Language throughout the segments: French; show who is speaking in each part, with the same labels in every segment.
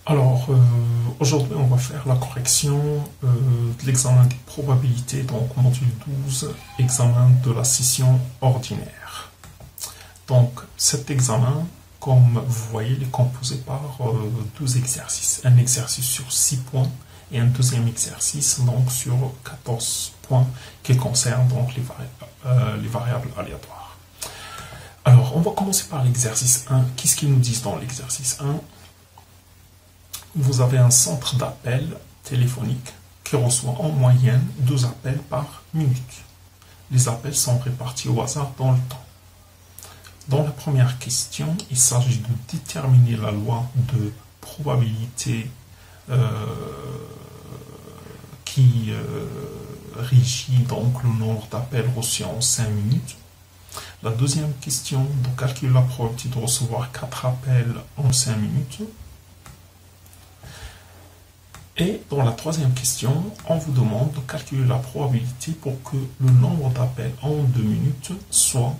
Speaker 1: Alors, aujourd'hui, on va faire la correction de l'examen des probabilités, donc module 12, examen de la session ordinaire. Donc, cet examen, comme vous voyez, il est composé par 12 exercices. Un exercice sur 6 points et un deuxième exercice donc sur 14 points qui concernent donc les variables aléatoires. Alors, on va commencer par l'exercice 1. Qu'est-ce qu'ils nous disent dans l'exercice 1? Vous avez un centre d'appel téléphonique qui reçoit en moyenne 2 appels par minute. Les appels sont répartis au hasard dans le temps. Dans la première question, il s'agit de déterminer la loi de probabilité qui régit donc le nombre d'appels reçus en 5 minutes. La deuxième question, de calculer la probabilité de recevoir 4 appels en 5 minutes. Et dans la troisième question, on vous demande de calculer la probabilité pour que le nombre d'appels en 2 minutes soit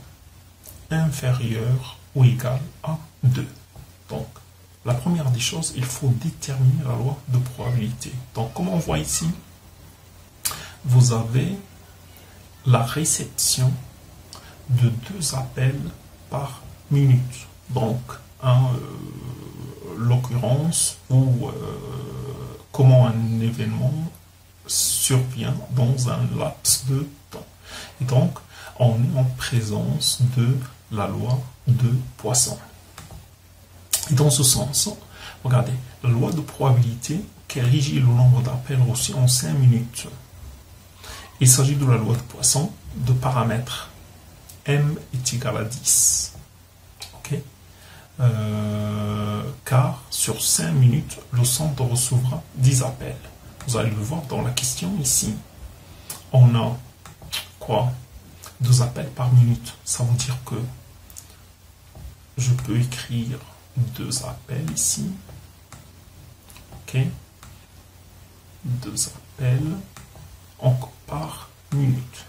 Speaker 1: inférieur ou égal à 2. Donc, la première des choses, il faut déterminer la loi de probabilité. Donc, comme on voit ici, vous avez la réception de 2 appels par minute. Donc, l'occurrence où comment un événement survient dans un laps de temps. Et donc, on est en présence de la loi de Poisson. Et dans ce sens, regardez, la loi de probabilité qui régit le nombre d'appels reçus en 5 minutes. Il s'agit de la loi de Poisson de paramètre m est égal à 10. Ok? Car sur 5 minutes, le centre recevra 10 appels. Vous allez le voir dans la question ici. On a quoi? 2 appels par minute. Ça veut dire que je peux écrire 2 appels ici. Ok? 2 appels par minute.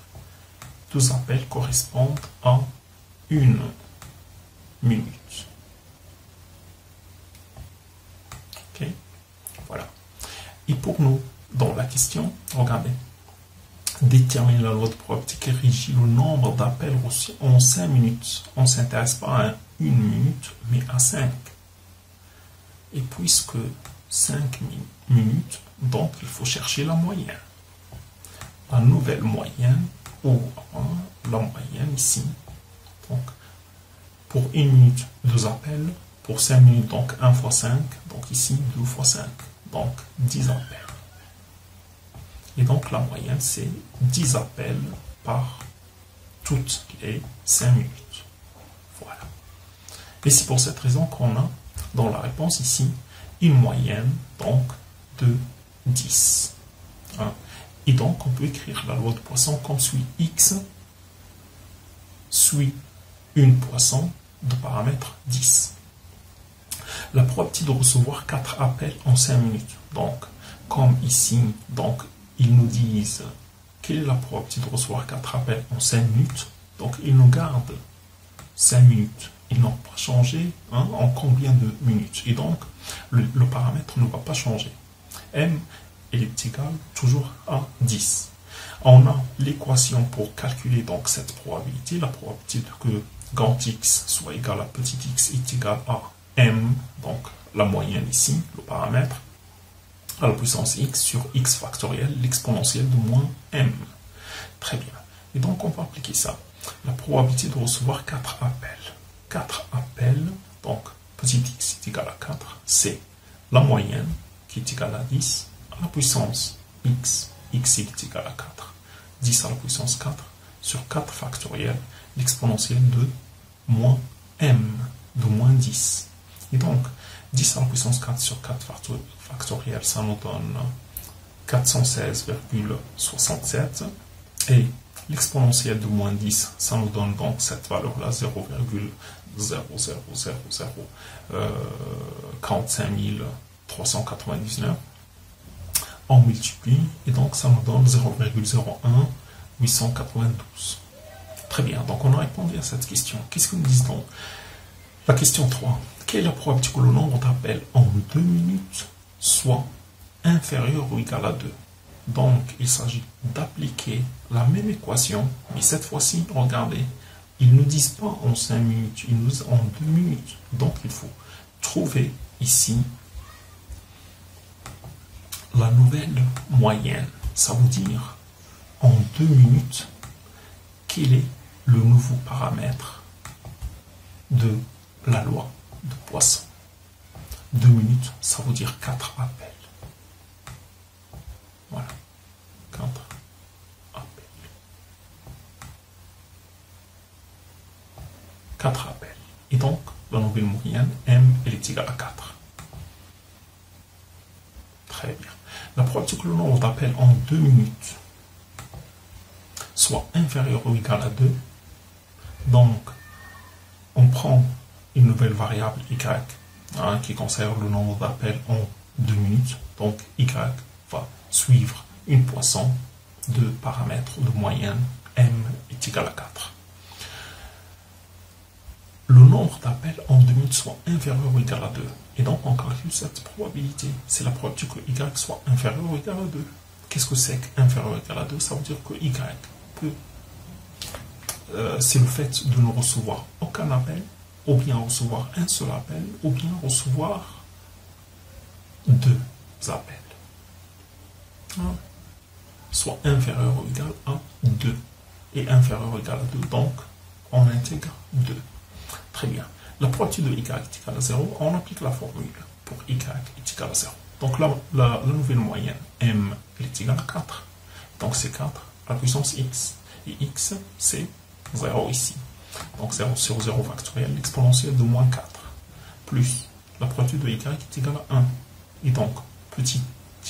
Speaker 1: 2 appels correspondent à 1 minute. Ok, voilà. Et pour nous, dans la question, regardez, déterminer la loi de probabilité qui régit le nombre d'appels reçus en 5 minutes. On ne s'intéresse pas à 1 minute, mais à 5. Et puisque 5 minutes, donc il faut chercher la moyenne. La nouvelle moyenne, ou la moyenne ici. Donc, pour 1 minute, 2 appels. Pour 5 minutes, donc 1 fois 5, donc ici 2 fois 5, donc 10 appels. Et donc la moyenne, c'est 10 appels par toutes les 5 minutes. Voilà. Et c'est pour cette raison qu'on a dans la réponse ici une moyenne donc de 10. Hein. Et donc on peut écrire la loi de Poisson comme suit: x suit une Poisson de paramètre 10. La probabilité de recevoir 4 appels en 5 minutes. Donc, comme ici, donc, ils nous disent quelle est la probabilité de recevoir 4 appels en 5 minutes. Donc, ils nous gardent 5 minutes. Ils n'ont pas changé en combien de minutes. Et donc, le paramètre ne va pas changer. M est égal toujours à 10. On a l'équation pour calculer donc cette probabilité. La probabilité que grand X soit égal à petit x est égal à m, donc la moyenne ici, le paramètre, à la puissance x sur x factoriel, l'exponentielle de moins m. Très bien. Et donc, on va appliquer ça. La probabilité de recevoir 4 appels. 4 appels, donc petit x est égal à 4, c'est la moyenne qui est égale à 10, à la puissance x, x est égal à 4. 10 à la puissance 4 sur 4 factoriel, l'exponentielle de moins m, de moins 10. Et donc, 10 à la puissance 4 sur 4 factoriel, ça nous donne 416,67. Et l'exponentielle de moins 10, ça nous donne donc cette valeur-là, 0,00045 399. On multiplie, et donc ça nous donne 0,01892. Très bien, donc on a répondu à cette question. Qu'est-ce que nous disons? La question 3. Quelle est la probabilité que le nombre d'appels en 2 minutes soit inférieur ou égal à 2? Donc, il s'agit d'appliquer la même équation, mais cette fois-ci, regardez, ils ne disent pas en 5 minutes, ils nous disent en 2 minutes. Donc, il faut trouver ici la nouvelle moyenne. Ça veut dire, en 2 minutes, quel est le nouveau paramètre de la loi de Poisson? 2 minutes, ça veut dire 4 appels. Voilà. 4 appels. 4 appels. Et donc, la nouvelle moyenne, M, elle est égale à 4. Très bien. La probabilité que le nombre d'appels en 2 minutes soit inférieur ou égal à 2, donc, on prend une nouvelle variable y, qui conserve le nombre d'appels en 2 minutes. Donc, y va suivre une Poisson de paramètres de moyenne M est égal à 4. Le nombre d'appels en 2 minutes soit inférieur ou égal à 2. Et donc, on calcule cette probabilité. C'est la probabilité que y soit inférieur ou égal à 2. Qu'est-ce que c'est qu'inférieur ou égal à 2? Ça veut dire que y peut... c'est le fait de ne recevoir aucun appel, ou bien recevoir un seul appel, ou bien recevoir 2 appels. Soit inférieur ou égal à 2. Et inférieur ou égal à 2, donc on intègre 2. Très bien. La probabilité de y est égale à 0, on applique la formule pour y est égal à 0. Donc la nouvelle moyenne, m est égale à 4. Donc c'est 4 à la puissance x. Et x, c'est 0 ici. Donc 0 sur 0 factoriel, l'exponentielle de moins 4. Plus la probabilité de y est égale à 1. Et donc, petit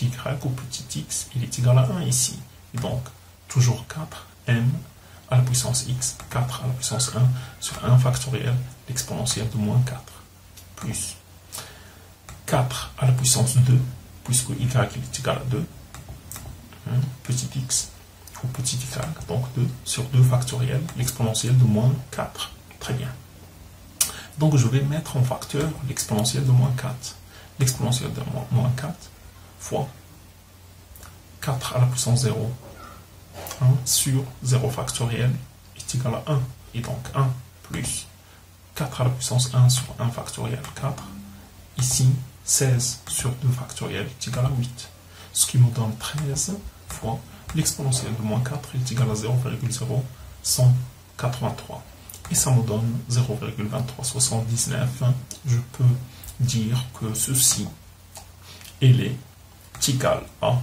Speaker 1: y ou petit x, il est égal à 1 ici. Et donc, toujours 4, m à la puissance x, 4 à la puissance 1 sur 1 factoriel, l'exponentielle de moins 4. Plus 4 à la puissance 2, puisque y est égal à 2. Petit x ou petit y, donc 2 sur 2 factoriel, l'exponentielle de moins 4. Très bien. Donc je vais mettre en facteur l'exponentielle de moins 4. L'exponentielle de moins 4 fois 4 à la puissance 0 sur 0 factoriel est égal à 1. Et donc 1 plus 4 à la puissance 1 sur 1 factoriel 4. Ici, 16 sur 2 factoriel est égal à 8. Ce qui nous donne 13 fois l'exponentielle de moins 4 est égal à 0,0183. Et ça me donne 0,2379. Je peux dire que ceci est égal à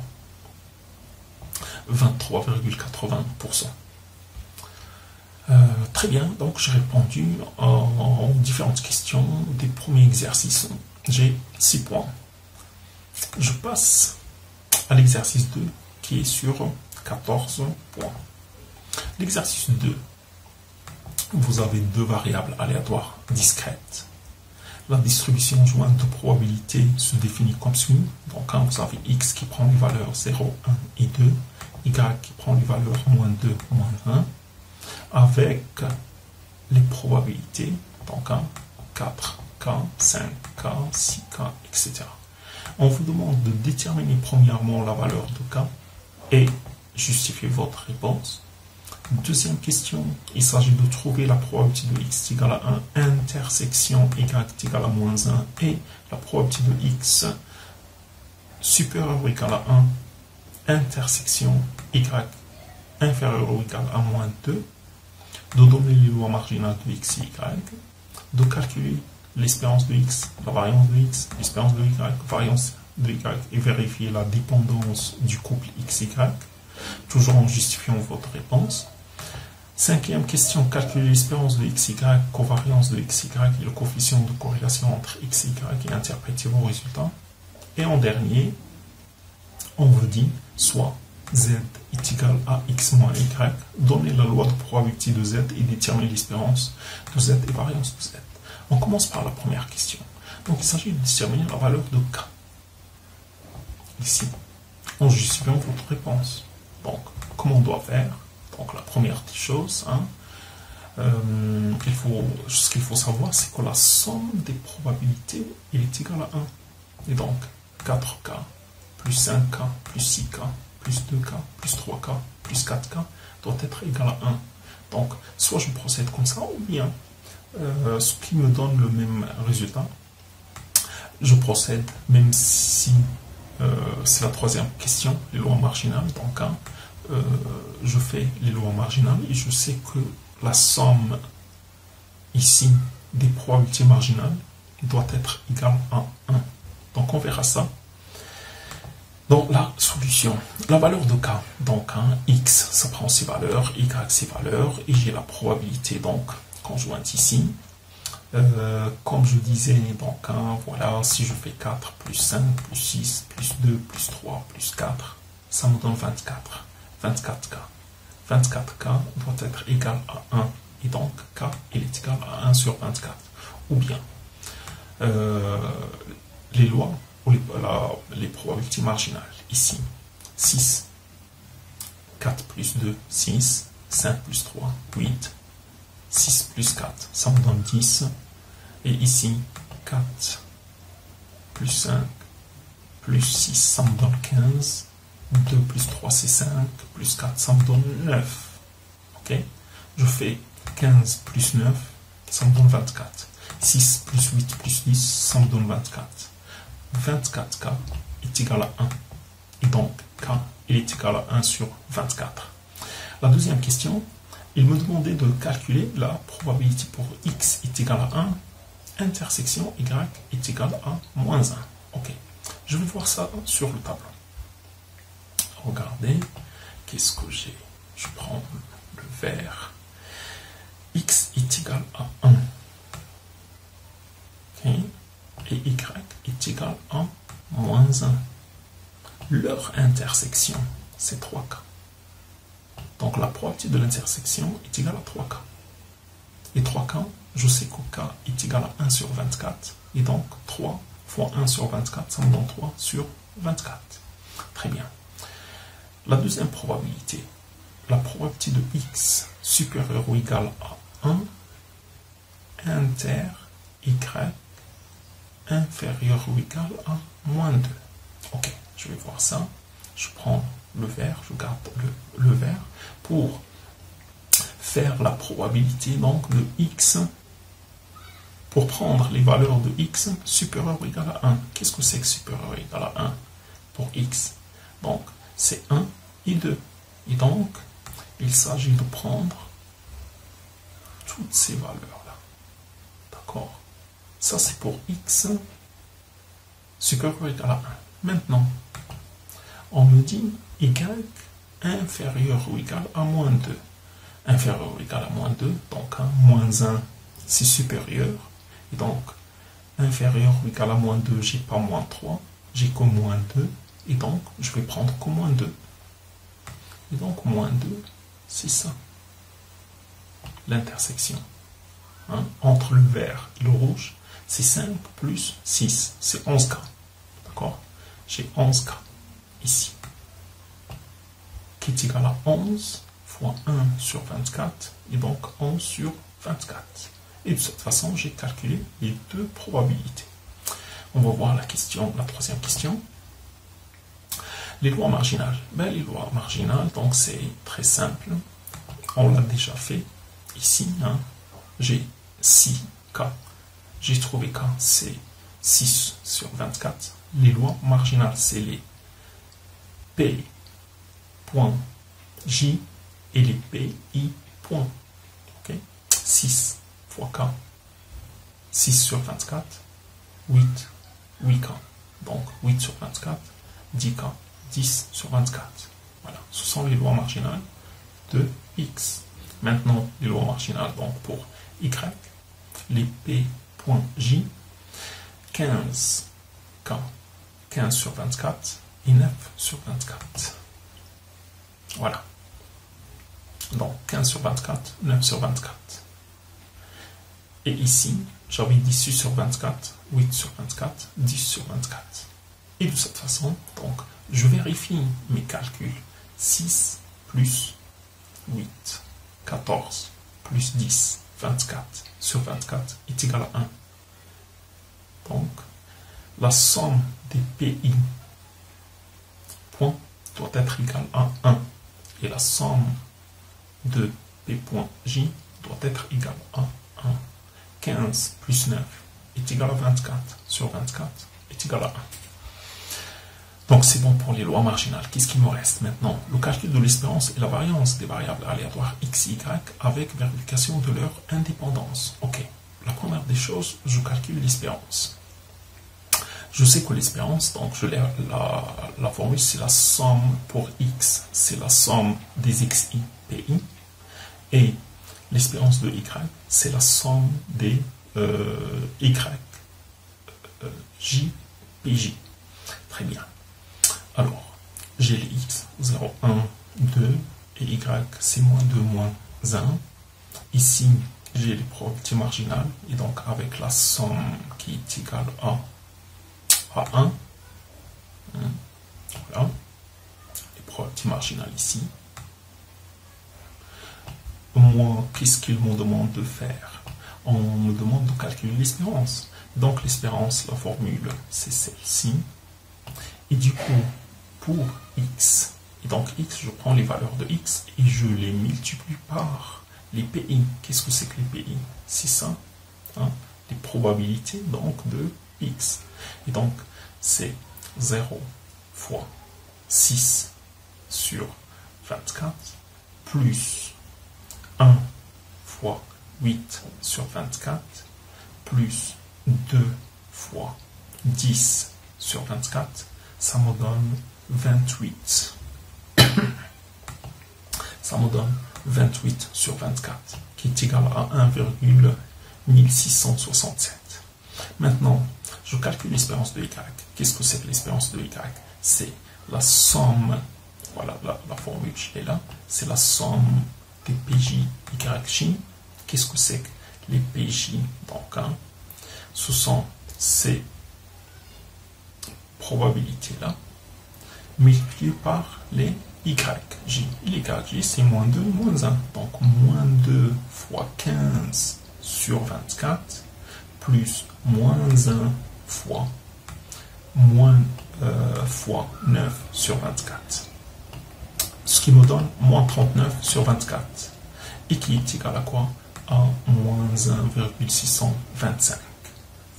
Speaker 1: 23,80%. Très bien, donc j'ai répondu aux différentes questions des premiers exercices. J'ai 6 points. Je passe à l'exercice 2 qui est sur 14 points. L'exercice 2, vous avez 2 variables aléatoires discrètes. La distribution jointe de probabilité se définit comme suit. Donc, vous avez x qui prend les valeurs 0, 1 et 2, y qui prend les valeurs moins 2, moins 1, avec les probabilités, donc 4K, 5K, 6K, etc. On vous demande de déterminer premièrement la valeur de K et justifier votre réponse. Deuxième question, il s'agit de trouver la probabilité de x égale à 1 intersection y égale à moins 1 et la probabilité de x supérieure ou égale à 1 intersection y inférieure ou égale à moins 2, de donner les lois marginales de x et y, de calculer l'espérance de x, la variance de x, l'espérance de y, variance de y et vérifier la dépendance du couple x-y, toujours en justifiant votre réponse. Cinquième question, calculer l'espérance de x, y, covariance de x, y et le coefficient de corrélation entre x et y et interpréter vos résultats. Et en dernier, on vous dit soit z est égal à x moins y, donner la loi de probabilité de z et déterminer l'espérance de z et variance de z. On commence par la première question. Donc il s'agit de déterminer la valeur de k. Ici, en justifiant votre réponse. Donc, comment on doit faire? Donc la première chose, ce qu'il faut savoir, c'est que la somme des probabilités est égale à 1. Et donc, 4K, plus 5K, plus 6K, plus 2K, plus 3K, plus 4K doit être égal à 1. Donc, soit je procède comme ça, ou bien, ce qui me donne le même résultat, je procède, même si c'est la troisième question, les lois marginales. Donc, je fais les lois marginales et je sais que la somme ici des probabilités marginales doit être égale à 1. Donc, on verra ça. Donc, la solution, la valeur de K, donc X, ça prend ses valeurs, Y, ses valeurs, et j'ai la probabilité, donc, conjointe ici. Comme je disais, donc, voilà, si je fais 4 plus 5 plus 6 plus 2 plus 3 plus 4, ça me donne 24. 24K. 24K doit être égal à 1. Et donc, K il est égal à 1 sur 24. Ou bien, les lois, ou les probabilités marginales. Ici, 6. 4 plus 2, 6. 5 plus 3, 8. 6 plus 4, ça me donne 10. Et ici, 4 plus 5 plus 6, ça me donne 15. 2 plus 3, c'est 5. Plus 4, ça me donne 9. Ok? Je fais 15 plus 9, ça me donne 24. 6 plus 8 plus 10, ça me donne 24. 24K est égal à 1. Et donc, K il est égal à 1 sur 24. La deuxième question, il me demandait de calculer la probabilité pour X est égal à 1, intersection Y est égal à moins 1. Ok, je vais voir ça sur le tableau. Regardez, qu'est-ce que j'ai? Je prends le vert. X est égal à 1. Okay. Et Y est égal à moins 1. Leur intersection, c'est 3K. Donc la probabilité de l'intersection est égale à 3K. Et 3K, je sais que K est égal à 1 sur 24. Et donc 3 fois 1 sur 24, ça me donne 3 sur 24. Très bien. La deuxième probabilité, la probabilité de X supérieur ou égal à 1, inter Y inférieur ou égal à moins 2. Ok, je vais voir ça. Je prends le vert, je garde le vert pour faire la probabilité donc de X, pour prendre les valeurs de X supérieur ou égal à 1. Qu'est-ce que c'est que supérieur ou égal à 1 pour X? Donc, c'est 1 et 2. Et donc, il s'agit de prendre toutes ces valeurs-là. D'accord? Ça, c'est pour X supérieur ou égal à 1. Maintenant, on me dit Y inférieur ou égal à moins 2. Inférieur ou égal à moins 2, donc moins 1, c'est supérieur. Et donc, inférieur ou égal à moins 2, j'ai pas moins 3, j'ai que moins 2. Et donc, je vais prendre que moins 2. Et donc, moins 2, c'est ça. L'intersection. Hein? Entre le vert et le rouge, c'est 5 plus 6, c'est 11K. D'accord? J'ai 11K ici. Qui est égal à 11 fois 1 sur 24. Et donc, 11 sur 24. Et de cette façon, j'ai calculé les deux probabilités. On va voir la question, la troisième question. Les lois marginales. Ben, les lois marginales, donc c'est très simple. On l'a déjà fait ici. Hein. J'ai 6K. J'ai trouvé K, c'est 6 sur 24. Les lois marginales, c'est les P point J et les PI point. Okay. 6 fois K. 6 sur 24. 8K. Donc 8 sur 24. 10K. 10 sur 24. Voilà. Ce sont les lois marginales de X. Maintenant, les lois marginales donc pour Y. Les P.J. 15K. 15 sur 24 et 9 sur 24. Voilà. Donc 15 sur 24, 9 sur 24. Et ici, j'avais 18 sur 24, 8 sur 24, 10 sur 24. Et de cette façon, donc, je vérifie mes calculs. 6 plus 8, 14. plus 10, 24 sur 24 est égal à 1. Donc, la somme des PI point doit être égale à 1. Et la somme de P point J doit être égale à 1. 15 plus 9 est égal à 24 sur 24 est égal à 1. Donc c'est bon pour les lois marginales. Qu'est-ce qu'il me reste maintenant? Le calcul de l'espérance et la variance des variables aléatoires x, y avec vérification de leur indépendance. Ok, la première des choses, je calcule l'espérance. Je sais que l'espérance, donc je l'ai, la formule, c'est la somme pour x, c'est la somme des xi, pi, et l'espérance de y, c'est la somme des y, j, pj. Très bien. Alors, j'ai les x, 0, 1, 2, et y, c'est moins 2, moins 1. Ici, j'ai les probabilités marginales, et donc avec la somme qui est égale à 1. Voilà. Les probabilités marginales ici. Moi, qu'est-ce qu'il me demande de faire? On me demande de calculer l'espérance. Donc l'espérance, la formule, c'est celle-ci. Et du coup, pour x, et donc x, je prends les valeurs de x et je les multiplie par les PI. Qu'est-ce que c'est que les PI? C'est ça, hein, les probabilités donc de x. Et donc, c'est 0 fois 6 sur 24 plus 1 fois 8 sur 24 plus 2 fois 10 sur 24, ça me donne 28. Ça me donne 28 sur 24, qui est égal à 1,1667. Maintenant, je calcule l'espérance de y. Qu'est-ce que c'est que l'espérance de y? C'est la somme, voilà, la formule est là, c'est la somme des PJ, YJ. Qu'est-ce que c'est que les PJ? Donc, hein, ce sont ces probabilités-là, multipliées par les YJ. Les YJ, c'est moins 2, moins 1. Donc, moins 2 fois 15 sur 24, plus moins 1 fois fois 9 sur 24. Ce qui me donne moins 39 sur 24. Et qui est égal à quoi? À moins 1,625.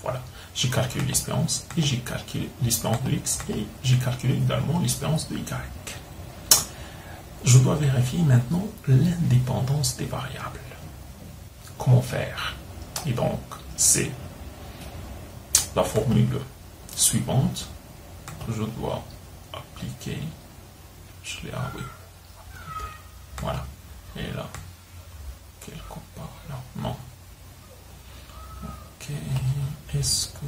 Speaker 1: Voilà. J'ai calculé l'espérance et j'ai calculé l'espérance de x et j'ai calculé également l'espérance de y. Je dois vérifier maintenant l'indépendance des variables. Comment faire? Et donc, c'est la formule suivante que je dois appliquer. Je l'ai, ah oui. Voilà. Et là, quelque part là. Non. Ok. Est-ce que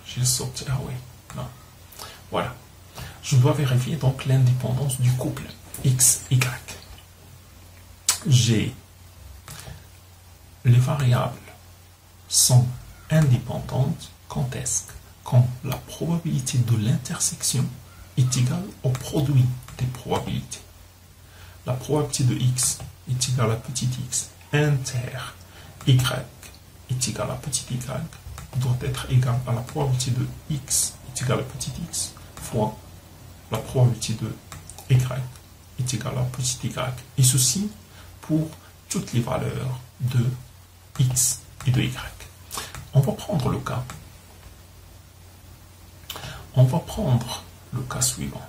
Speaker 1: j'ai sorti? Ah oui. Non. Voilà. Je dois vérifier donc l'indépendance du couple X, Y. J'ai les variables sont indépendantes quand est-ce que? Quand la probabilité de l'intersection est égale au produit des probabilités. La probabilité de x est égale à petit x inter y est égale à petit y doit être égale à la probabilité de x est égale à petit x fois la probabilité de y est égale à petit y. Et ceci pour toutes les valeurs de x et de y. On va prendre le cas. On va prendre le cas suivant.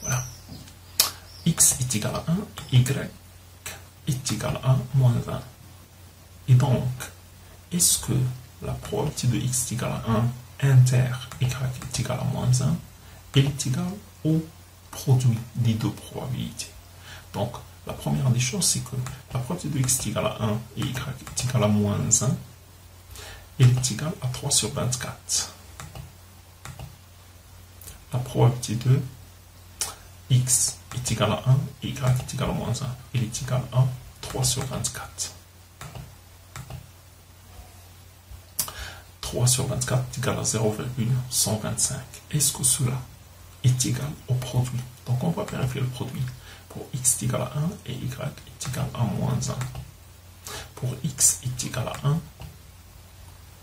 Speaker 1: Voilà. X est égal à 1, y est égal à moins 1. Et donc, est-ce que la probabilité de x est égale à 1 inter y est égal à moins 1, elle est égale au produit des deux probabilités. Donc, la première des choses, c'est que la probabilité de x est égale à 1 et y est égale à moins 1, elle est égale à 3 sur 24. La probabilité de x est égale à 1 et y est égale à moins 1. Elle est égale à 3 sur 24. 3 sur 24 est égal à 0,125. Est-ce que cela est égal au produit. Donc on va vérifier le produit. Pour x est égal à 1 et y est égal à moins 1. Pour x est égal à 1,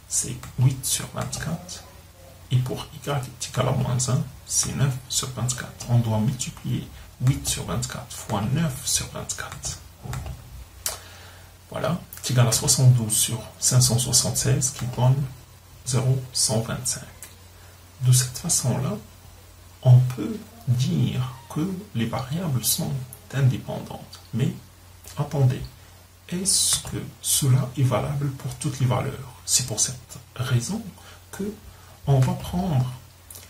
Speaker 1: c'est 8 sur 24. Et pour y est égal à moins 1, c'est 9 sur 24. On doit multiplier 8 sur 24 fois 9 sur 24. Voilà, est égal à 72 sur 576 qui donne 0,125. De cette façon-là, on peut dire que les variables sont indépendantes. Mais attendez, est-ce que cela est valable pour toutes les valeurs? C'est pour cette raison que on va prendre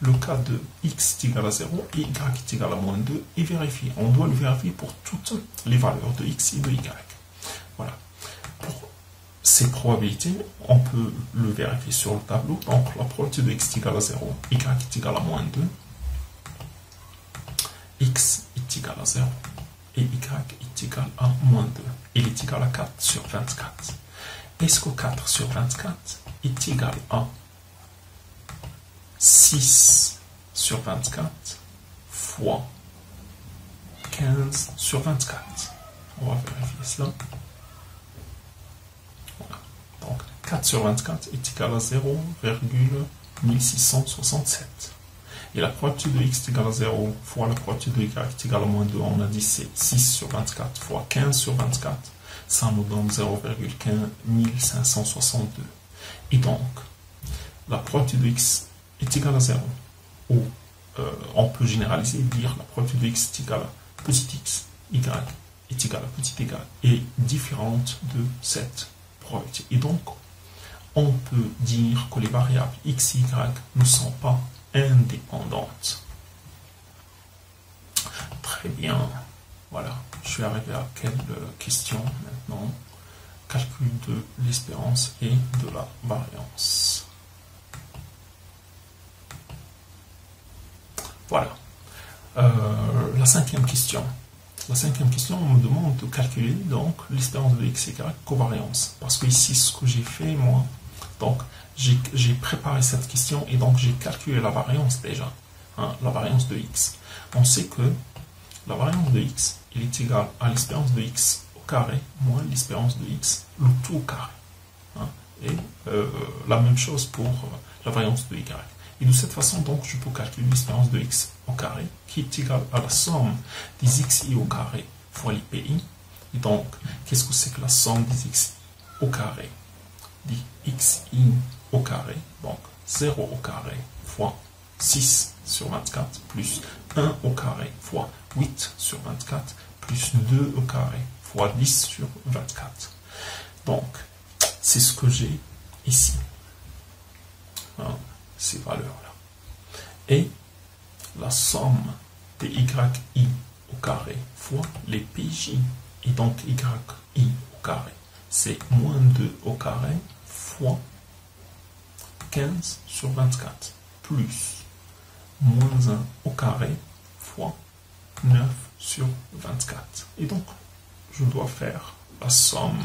Speaker 1: le cas de x est égal à 0 et y est égal à moins 2 et vérifier. On doit le vérifier pour toutes les valeurs de x et de y. Voilà. Pour ces probabilités, on peut le vérifier sur le tableau. Donc la probabilité de x est égal à 0, y est égal à moins 2, x est égal à 0 et y est égal à moins 2. Il est égal à 4 sur 24. Est-ce que 4 sur 24 est égal à 6 sur 24 fois 15 sur 24? On va vérifier cela. Voilà. Donc 4 sur 24 est égal à 0,1667. Et la probabilité de x est égale à 0 fois la probabilité de y est égale à moins 2, on a dit c'est 6 sur 24 fois 15 sur 24. Ça nous donne 0,1562. Et donc, la probabilité de x est égale à 0. Ou on peut généraliser et dire la probabilité de x est égale à petit x, y est égale à petit y, est différente de cette probabilité. Et donc, on peut dire que les variables x et y ne sont pas indépendantes. Très bien. Voilà. Je suis arrivé à quelle question maintenant? Calcul de l'espérance et de la variance. Voilà. La cinquième question. La cinquième question, on me demande de calculer donc l'espérance de x et y covariance. Parce que ici, ce que j'ai fait, moi, donc j'ai préparé cette question et donc j'ai calculé la variance déjà, hein, la variance de x. On sait que la variance de x, il est égal à l'espérance de x au carré moins l'espérance de x, le tout au carré. Hein, et la même chose pour la variance de y. Et de cette façon, donc, je peux calculer l'espérance de x au carré, qui est égale à la somme des xi au carré fois les pi. Et donc, qu'est-ce que c'est que la somme des xi au carré? Des xi au carré, donc 0 au carré fois 6 sur 24 plus 1 au carré fois 8 sur 24 plus 2 au carré fois 10 sur 24. Donc, c'est ce que j'ai ici. Hein, ces valeurs-là. Et la somme des yi au carré fois les pj. Et donc yi au carré, c'est moins 2 au carré fois 15 sur 24 plus moins 1 au carré fois 9 sur 24. Et donc, je dois faire la somme.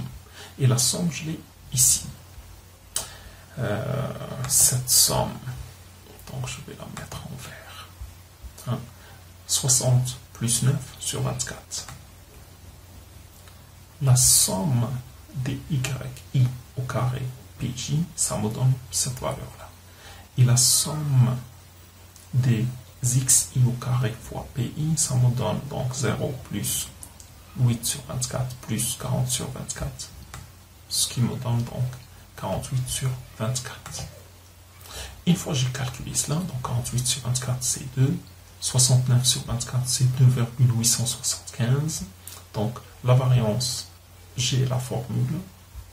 Speaker 1: Et la somme, je l'ai ici. Cette somme, donc je vais la mettre en vert. Hein, 60 plus 9 sur 24. La somme des yi au carré pj, ça me donne cette valeur-là. Et la somme des xi au carré fois pi, ça me donne donc 0 plus 8 sur 24 plus 40 sur 24. Ce qui me donne donc 48 sur 24. Une fois que j'ai calculé cela, donc 48 sur 24 c'est 2, 69 sur 24 c'est 2,875. Donc la variance, j'ai la formule,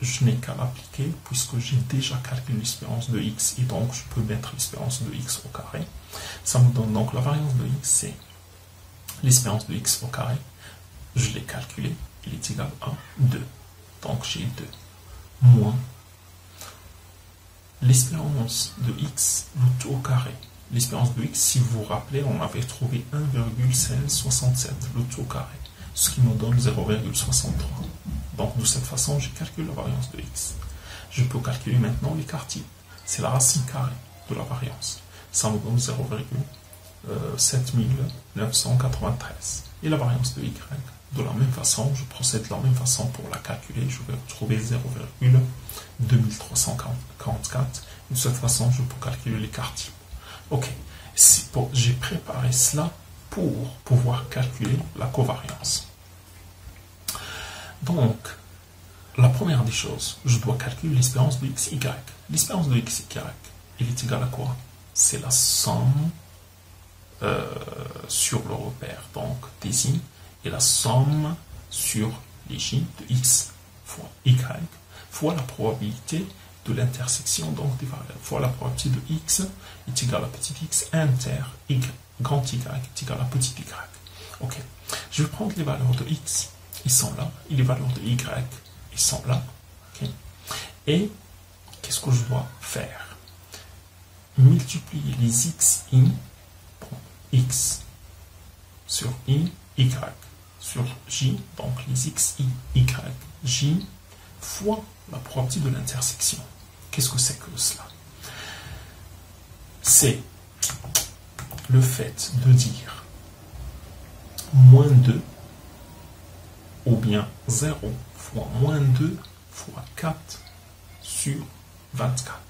Speaker 1: je n'ai qu'à l'appliquer puisque j'ai déjà calculé l'espérance de x et donc je peux mettre l'espérance de x au carré. Ça me donne donc la variance de x, c'est l'espérance de x au carré. Je l'ai calculé, il est égal à 2. Donc j'ai 2 moins l'espérance de x, le tout au carré. L'espérance de x, si vous vous rappelez, on avait trouvé 1,1667, le tout au carré, ce qui nous donne 0,63. Donc de cette façon, j'ai calculé la variance de x. Je peux calculer maintenant l'écart type. C'est la racine carrée de la variance. Ça me donne 0,1667. 7993. Et la variance de y, de la même façon, je procède de la même façon pour la calculer. Je vais retrouver 0,2344. De cette façon, je peux calculer l'écart type. Ok, j'ai préparé cela pour pouvoir calculer la covariance. Donc, la première des choses, je dois calculer l'espérance de xy. L'espérance de xy, elle est égale à quoi? C'est la somme sur le repère, donc des i, et la somme sur les j de x fois y, fois la probabilité de l'intersection donc des variables, fois la probabilité de x est égale à petit x inter y, grand y est égal à petit y. Ok, je vais prendre les valeurs de x, ils sont là, et les valeurs de y, ils sont là. Okay. Et qu'est-ce que je dois faire? Multiplier les xi, x sur i, y sur j, donc les xi, y, j, fois la probabilité de l'intersection. Qu'est-ce que c'est que cela? C'est le fait de dire moins 2 ou bien 0 fois moins 2 fois 4 sur 24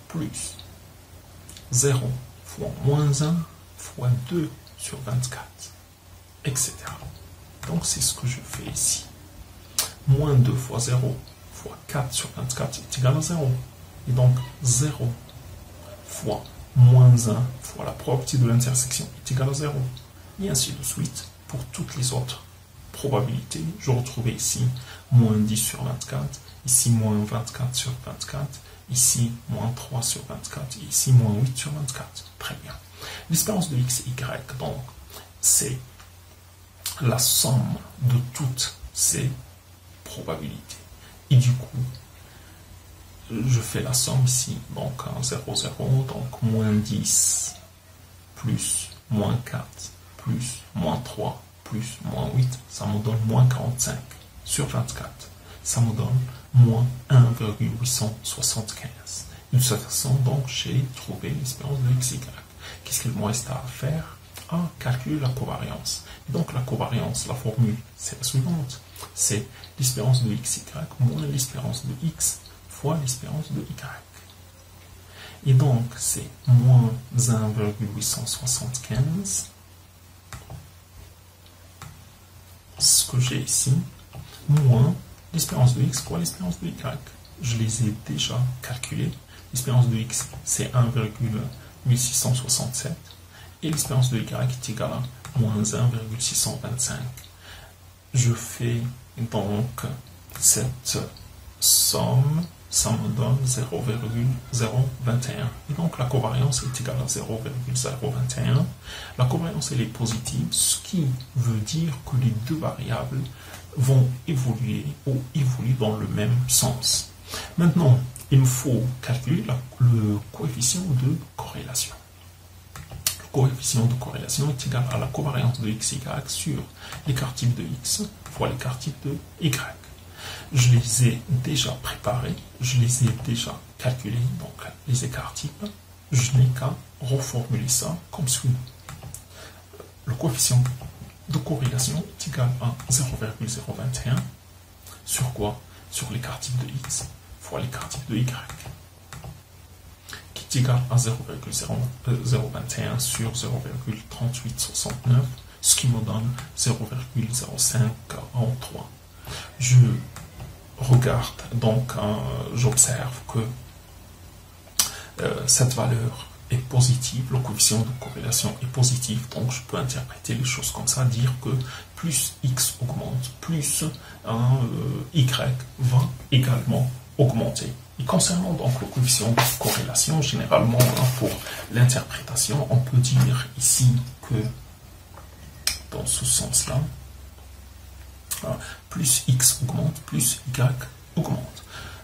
Speaker 1: plus 0 fois moins 1 fois 2 sur 24, etc. Donc c'est ce que je fais ici. Moins 2 fois 0 fois 4 sur 24 est égal à 0. Et donc 0 fois moins 1 fois la probabilité de l'intersection est égal à 0. Et ainsi de suite pour toutes les autres probabilités. Je retrouvais ici moins 10 sur 24, ici moins 24 sur 24, ici moins 3 sur 24, et ici moins 8 sur 24. Très bien. L'espérance de x et y, donc, c'est la somme de toutes ces probabilités. Et du coup, je fais la somme ici, donc 0, 0, donc moins 10, plus moins 4, plus moins 3, plus moins 8, ça me donne moins 45 sur 24. Ça me donne moins 1,875. De cette façon, donc, j'ai trouvé l'espérance de x, y. Qu'est-ce qu'il me reste à faire? Calculer la covariance. Et donc, la covariance, la formule, c'est la suivante. C'est l'espérance de x, y moins l'espérance de x fois l'espérance de y. Et donc, c'est moins 1,875. Ce que j'ai ici, moins l'espérance de x fois l'espérance de y. Je les ai déjà calculés. L'espérance de x, c'est 1,1667. Et l'espérance de y est égale à moins 1,625. Je fais donc cette somme, ça me donne 0,021. Et donc la covariance est égale à 0,021. La covariance, elle est positive, ce qui veut dire que les deux variables vont évoluer ou évoluent dans le même sens. Maintenant, il me faut calculer le coefficient de corrélation. Le coefficient de corrélation est égal à la covariance de x, y sur l'écart type de x fois l'écart type de y. Je les ai déjà préparés, je les ai déjà calculés, donc les écarts types. Je n'ai qu'à reformuler ça comme suit. Le coefficient de corrélation est égal à 0,021 sur quoi? Sur l'écart type de x fois l'écart type de y, qui est égal à 0,021 sur 0,3869, ce qui me donne 0,0543. Je regarde, donc j'observe que cette valeur est positive, le coefficient de corrélation est positif, donc je peux interpréter les choses comme ça, dire que plus x augmente, plus y va également augmenter. Et concernant donc le coefficient de corrélation, généralement pour l'interprétation, on peut dire ici que dans ce sens-là, plus x augmente, plus y augmente,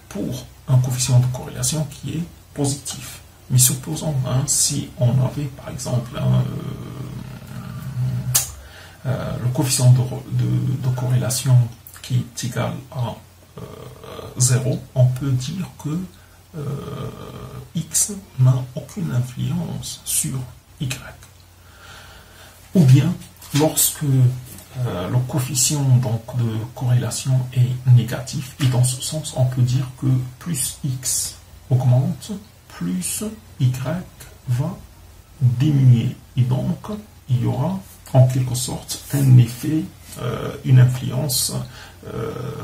Speaker 1: pour un coefficient de corrélation qui est positif. Mais supposons, si on avait par exemple le coefficient de corrélation qui est égal à 0, on peut dire que x n'a aucune influence sur y. Ou bien, lorsque le coefficient donc, de corrélation est négatif, et dans ce sens, on peut dire que plus x augmente, plus y va diminuer. Et donc, il y aura en quelque sorte un effet, une influence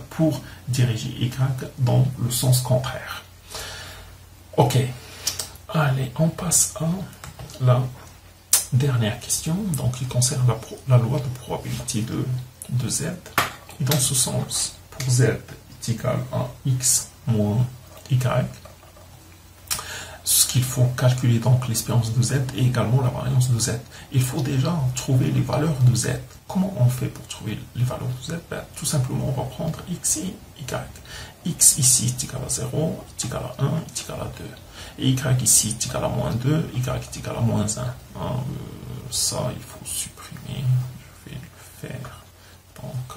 Speaker 1: pour diriger y dans le sens contraire. Ok, allez, on passe à la dernière question, donc qui concerne la loi de probabilité de z. Et dans ce sens, pour z est égal à x moins y, ce qu'il faut calculer donc l'espérance de z et également la variance de z. Il faut déjà trouver les valeurs de z. Comment on fait pour trouver les valeurs de z? Ben, tout simplement, on va prendre x et y. X ici est égal à 0, est égal à 1, est égal à 2. Et y ici est égal à moins 2, y est égal à moins 1. Ça, il faut supprimer. Je vais le faire. Donc,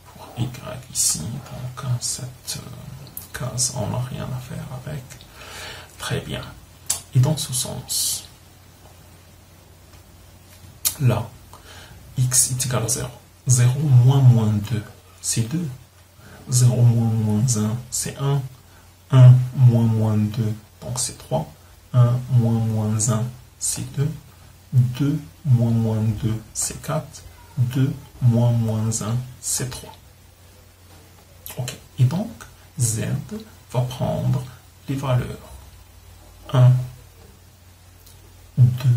Speaker 1: pour y ici, donc cette case, on n'a rien à faire avec. Très bien. Et dans ce sens, là, x est égal à 0. 0 moins moins 2, c'est 2. 0 moins moins 1, c'est 1. 1 moins moins 2, donc c'est 3. 1 moins moins 1, c'est 2. 2 moins moins 2, c'est 4. 2 moins moins 1, c'est 3. Ok. Et donc, z va prendre les valeurs 1, 2,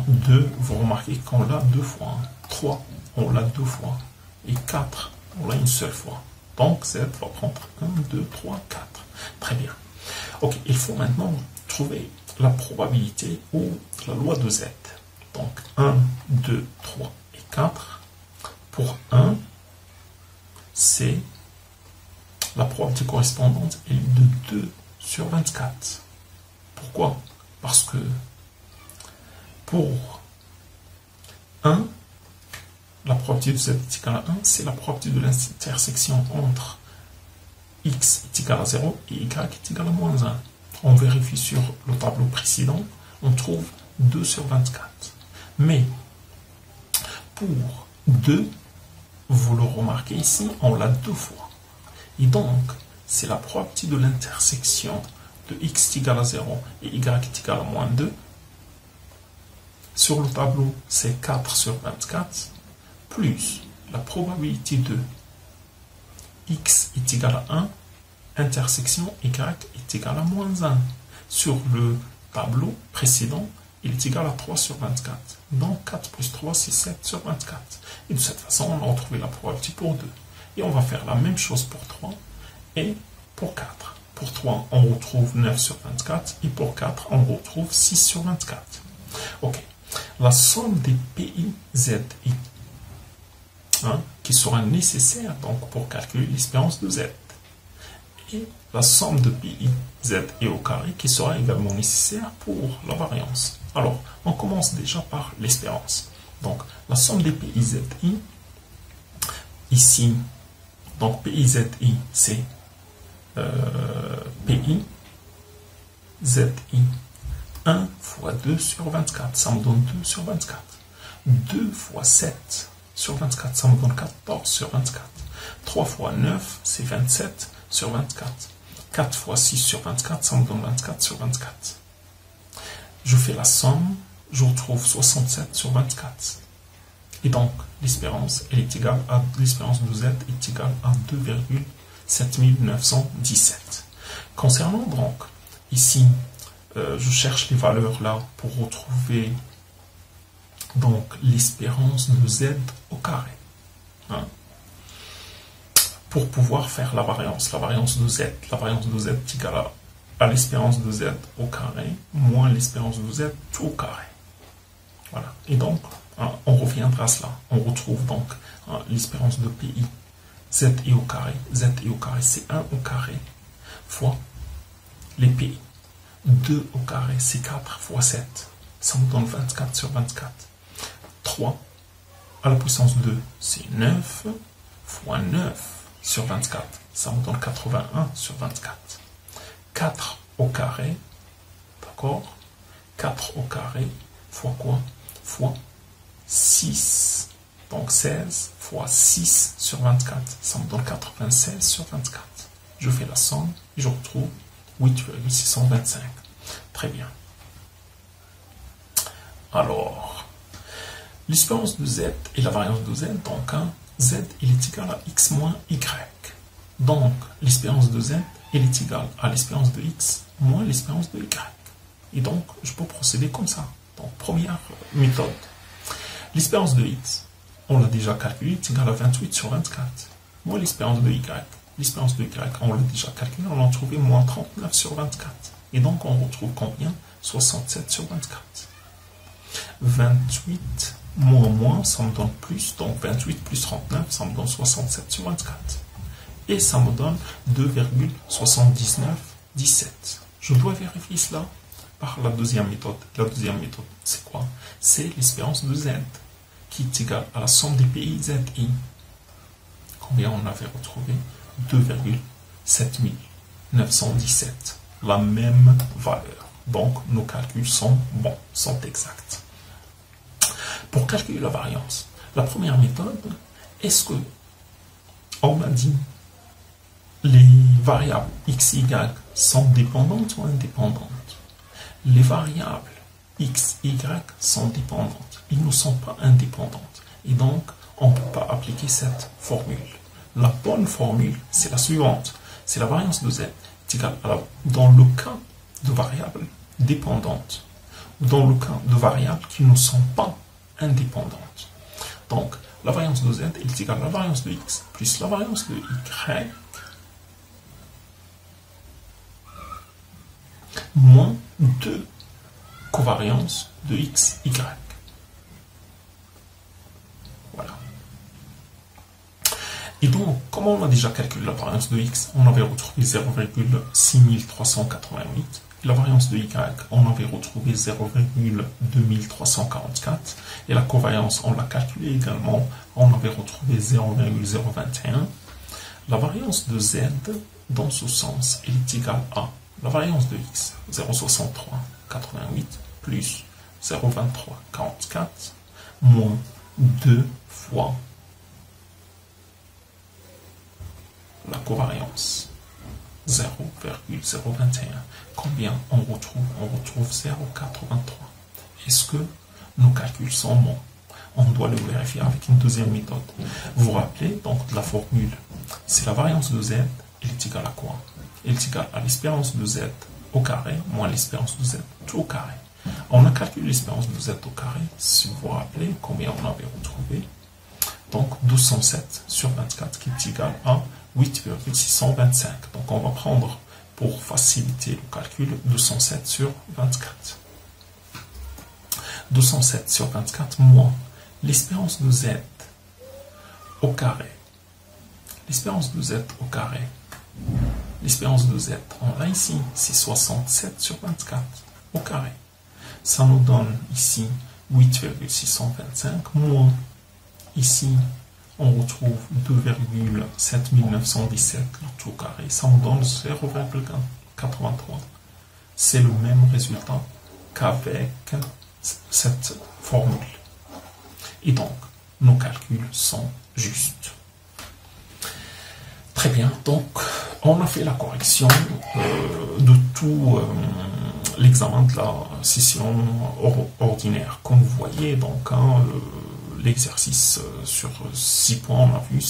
Speaker 1: 2, vous remarquez qu'on l'a deux fois. 3, on l'a deux fois. Et 4, on l'a une seule fois. Donc, z va prendre 1, 2, 3, 4. Très bien. Ok, il faut maintenant trouver la probabilité ou la loi de z. Donc, 1, 2, 3 et 4. Pour 1, c'est la probabilité correspondante est de 2 sur 24. Pourquoi? Parce que pour 1, la probabilité de z est égale à 1, c'est la probabilité de l'intersection entre x est égal à 0 et y est égal à moins 1. On vérifie sur le tableau précédent, on trouve 2 sur 24. Mais pour 2, vous le remarquez ici, on l'a deux fois. Et donc, c'est la probabilité de l'intersection de x est égal à 0 et y est égal à moins 2. Sur le tableau, c'est 4 sur 24, plus la probabilité de x est égal à 1, intersection y est égal à moins 1. Sur le tableau précédent, il est égal à 3 sur 24. Donc 4 plus 3, c'est 7 sur 24. Et de cette façon, on a retrouvé la probabilité pour 2. Et on va faire la même chose pour 3 et pour 4. Pour 3, on retrouve 9 sur 24. Et pour 4, on retrouve 6 sur 24. Ok. La somme des PI, Z, I, qui sera nécessaire donc, pour calculer l'espérance de Z. Et la somme de PI, Z et au carré qui sera également nécessaire pour la variance. Alors, on commence déjà par l'espérance. Donc, la somme des PI, Z, I, ici, donc PI, Z, I, c'est PI, Z, I, 1 fois 2 sur 24, ça me donne 2 sur 24. 2 fois 7 sur 24, ça me donne 14 sur 24. 3 fois 9, c'est 27 sur 24. 4 fois 6 sur 24, ça me donne 24 sur 24. Je fais la somme, je retrouve 67 sur 24. Et donc, l'espérance, elle est égale à, l'espérance de Z est égale à 2,7917. Concernant donc, ici, je cherche les valeurs là pour retrouver donc l'espérance de Z au carré. Pour pouvoir faire la variance de Z. La variance de Z est égale à l'espérance de Z au carré moins l'espérance de Z tout au carré. Voilà. Et donc, on reviendra à cela. On retrouve donc l'espérance de PI. Z est au carré. Z est au carré, c'est 1 au carré fois les PI. 2 au carré, c'est 4 fois 7. Ça me donne 24 sur 24. 3 à la puissance 2, c'est 9 fois 9 sur 24. Ça me donne 81 sur 24. 4 au carré, d'accord? 4 au carré fois quoi? Fois 6. Donc 16 fois 6 sur 24. Ça me donne 96 sur 24. Je fais la somme et je retrouve 8,625. Très bien. Alors, l'espérance de z et la variance de z, donc z il est égal à x moins y. Donc, l'espérance de z elle est égale à l'espérance de x moins l'espérance de y. Et donc, je peux procéder comme ça. Donc, première méthode. L'espérance de x, on l'a déjà calculé, est égale à 28 sur 24. Moins l'espérance de y. L'espérance de y, on l'a déjà calculé, on a trouvé moins 39 sur 24. Et donc, on retrouve combien? 67 sur 24. 28 moins, ça me donne plus. Donc, 28 plus 39, ça me donne 67 sur 24. Et ça me donne 2,7917. Je dois vérifier cela par la deuxième méthode. La deuxième méthode, c'est quoi? C'est l'espérance de z, qui est égale à la somme des pays ZI. Combien on avait retrouvé? 2,7917. La même valeur. Donc, nos calculs sont bons, sont exacts. Pour calculer la variance, la première méthode, est-ce que on m'a dit les variables x, y sont dépendantes ou indépendantes? Les variables x, y sont dépendantes. Ils ne sont pas indépendantes. Et donc, on ne peut pas appliquer cette formule. La bonne formule, c'est la suivante. C'est la variance de z est égale à dans le cas de variables dépendantes, ou dans le cas de variables qui ne sont pas indépendantes. Donc, la variance de z est égale à la variance de x plus la variance de y moins 2 covariances de x, y. Voilà. Et donc, comme on a déjà calculé la variance de x, on avait retrouvé 0,6388. La variance de y, on avait retrouvé 0,2344. Et la covariance, on l'a calculée également, on avait retrouvé 0,021. La variance de z, dans ce sens, elle est égale à la variance de x, 0,6388 plus 0,2344 moins 2 fois la covariance, 0,021. Combien on retrouve? On retrouve 0,83. Est-ce que nos calculs sont bons? On doit le vérifier avec une deuxième méthode. Vous vous rappelez donc de la formule? C'est la variance de z, elle est égale à quoi? Elle est égale à l'espérance de z au carré moins l'espérance de z tout au carré. On a calculé l'espérance de z au carré, si vous vous rappelez, combien on avait retrouvé? Donc 207 sur 24 qui est égal à 8,625. Donc on va prendre, pour faciliter le calcul, 207 sur 24. 207 sur 24 moins l'espérance de z au carré. L'espérance de z au carré. L'espérance de z, on l'a ici, c'est 67 sur 24 au carré. Ça nous donne ici 8,625 moins ici on retrouve 2,7917 tout au carré. Ça nous donne 0,83. C'est le même résultat qu'avec cette formule. Et donc, nos calculs sont justes. Très bien, donc on a fait la correction de tout l'examen de la session ordinaire. Comme vous voyez, donc l'exercice sur 6 points, on a vu,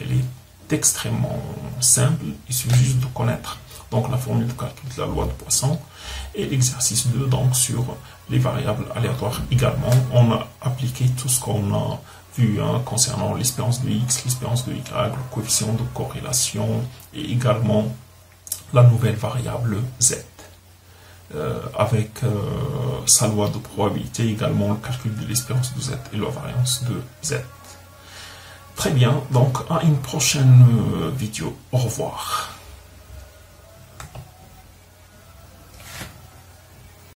Speaker 1: elle est extrêmement simple. Il suffit juste de connaître donc la formule de calcul de la loi de Poisson. Et l'exercice 2, donc sur les variables aléatoires également, on a appliqué tout ce qu'on a vu concernant l'espérance de x, l'espérance de y, le coefficient de corrélation et également la nouvelle variable z. Avec sa loi de probabilité, également le calcul de l'espérance de z et la variance de z. Très bien, donc à une prochaine vidéo. Au revoir.